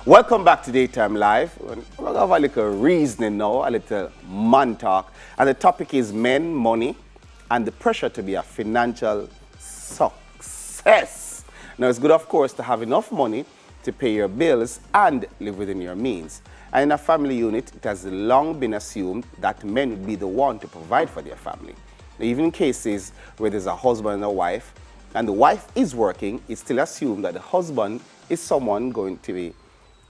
Welcome back to Daytime Live. We're going to have a little reasoning now, a little man talk. And the topic is men, money, and the pressure to be a financial success. Now, it's good, of course, to have enough money to pay your bills and live within your means. And in a family unit, it has long been assumed that men would be the one to provide for their family. Now, even in cases where there's a husband and a wife, and the wife is working, it's still assumed that the husband is someone going to be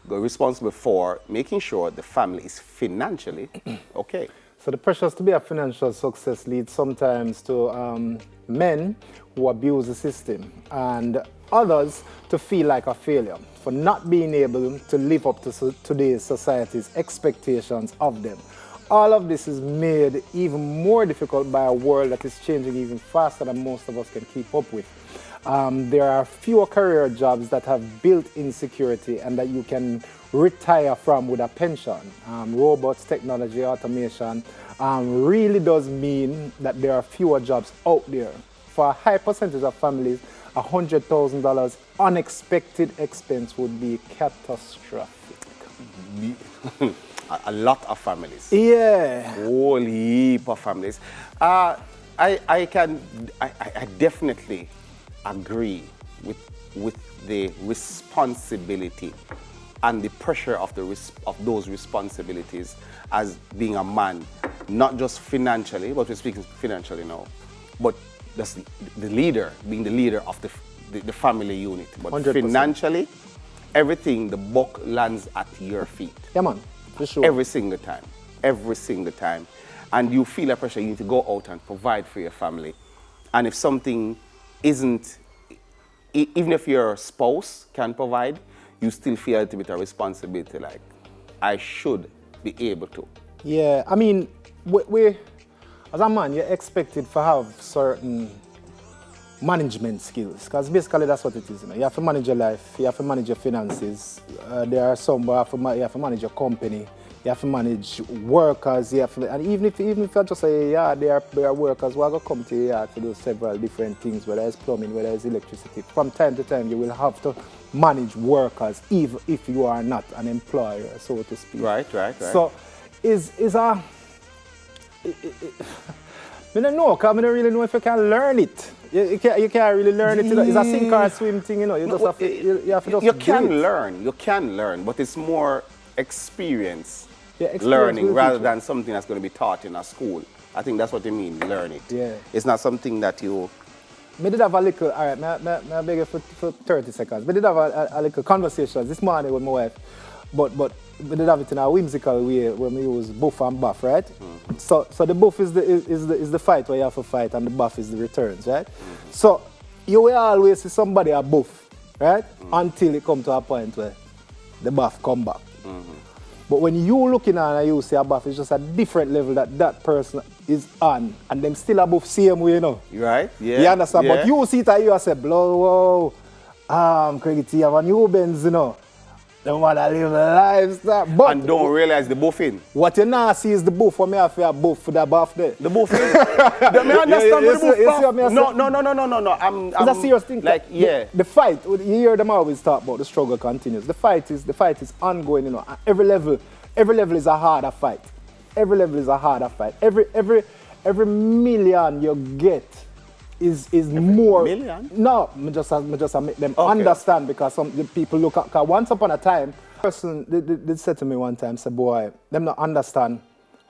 responsible for making sure the family is financially okay. So the pressures to be a financial success leads sometimes to men who abuse the system and others to feel like a failure for not being able to live up to today's society's expectations of them. All of this is made even more difficult by a world that is changing even faster than most of us can keep up with. There are fewer career jobs that have built-in security and that you can retire from with a pension. Robots, technology, automation really does mean that there are fewer jobs out there. For a high percentage of families, $100,000 unexpected expense would be catastrophic. A lot of families. Yeah. Whole heap of families. I definitely agree with the responsibility and the pressure of those responsibilities as being a man, not just financially, but we're speaking financially now, but that's the leader, being the leader of the family unit. But 100%. Financially, everything, the buck lands at your feet. Yeah, man, for sure. Every single time. And you feel a pressure, you need to go out and provide for your family. And if something isn't, even if your spouse can provide, you still feel a little bit of responsibility, like, I should be able to. Yeah, I mean, we as a man, you're expected to have certain management skills, because basically that's what it is. You have to manage your life, you have to manage your finances. There are some where you have to manage your company, you have to manage workers, and even if you just say, yeah, they are workers, we're going to come to you to do several different things, whether it's plumbing, whether it's electricity. From time to time, you will have to manage workers, even if you are not an employer, so to speak. Right. So, I don't know, because I don't really know if you can learn it. You can't really learn it. It's a sink or swim thing, you know. You just have to, you have to just you do can it. learn, but it's more experience Experience learning will rather teach than something that's going to be taught in a school. I think that's what you mean, learn it. Yeah. It's not something that you... I did have a little, all right, I beg you for 30 seconds. I did have a little conversation this morning with my wife, but we did have it in a whimsical way when we use buff and buff, right? Mm-hmm. So the buff is the fight where you have to fight, and the buff is the returns, right? Mm-hmm. So you will always see somebody a buff, right? Mm-hmm. Until it comes to a point where the buff come back. Mm-hmm. But when you looking at and you see a buff, it's just a different level that person is on, and them still a buff same way, you know. Right? Yeah. You understand? Yeah. But you see it and you say, blow, Craig, you have a new Benz, you know. They want to live a lifestyle. But and don't realize the buffing. what you now see is the buff. What me have to buff for the buff there. The buffing. Me understand the buff. No. It's a serious thing. Like, yeah. The fight, you hear them always talk about the struggle continues. The fight is ongoing, you know. Every level is a harder fight. Every level is a harder fight. Every million you get is more. Million? No, me just make them understand, because some people look at, because once upon a time, person they said to me one time, say, boy, them not understand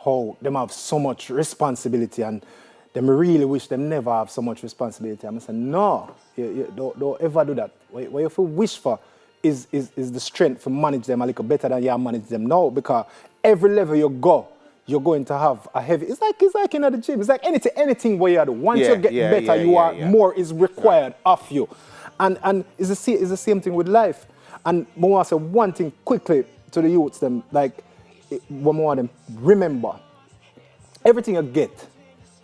how them have so much responsibility, and them really wish them never have so much responsibility. I'm saying, no, you don't ever do that. What you feel wish for is the strength to manage them a little better than you manage them now, because every level you go, you're going to have a heavy. It's like in the gym. It's like anything where you do. Once you get better, more is required of you, and it's the same thing with life. And I want to say one thing quickly to the youths. Them like one more of them. Remember, everything you get,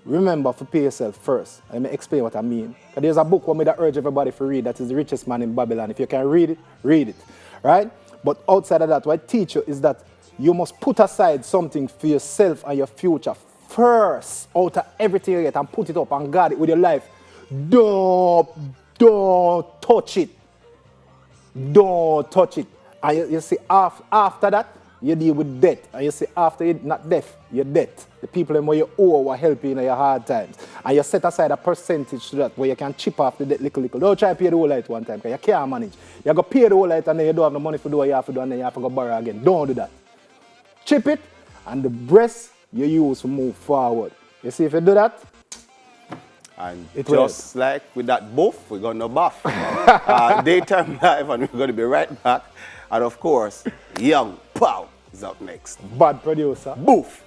remember to pay yourself first. Let me explain what I mean. There's a book where I urge everybody to read. That is The Richest Man in Babylon. If you can read it, right? But outside of that, what I teach you is that you must put aside something for yourself and your future first, out of everything you get, and put it up and guard it with your life. Don't touch it. Don't touch it. And you see, after that, you deal with debt. And you see, after you not death, you're debt. The people them where you owe will help you in your hard times. And you set aside a percentage to that where you can chip off the debt little. Don't try to pay the whole light one time because you can't manage. You go pay the whole light and then you don't have the money for do what you have to do and then you have to go borrow again. Don't do that. Chip it and the rest you use to move forward. You see, if you do that, and just like with that buff, we're going to buff. Daytime live, and we're going to be right back. And of course, Young Pow is up next. Bad producer. Boof.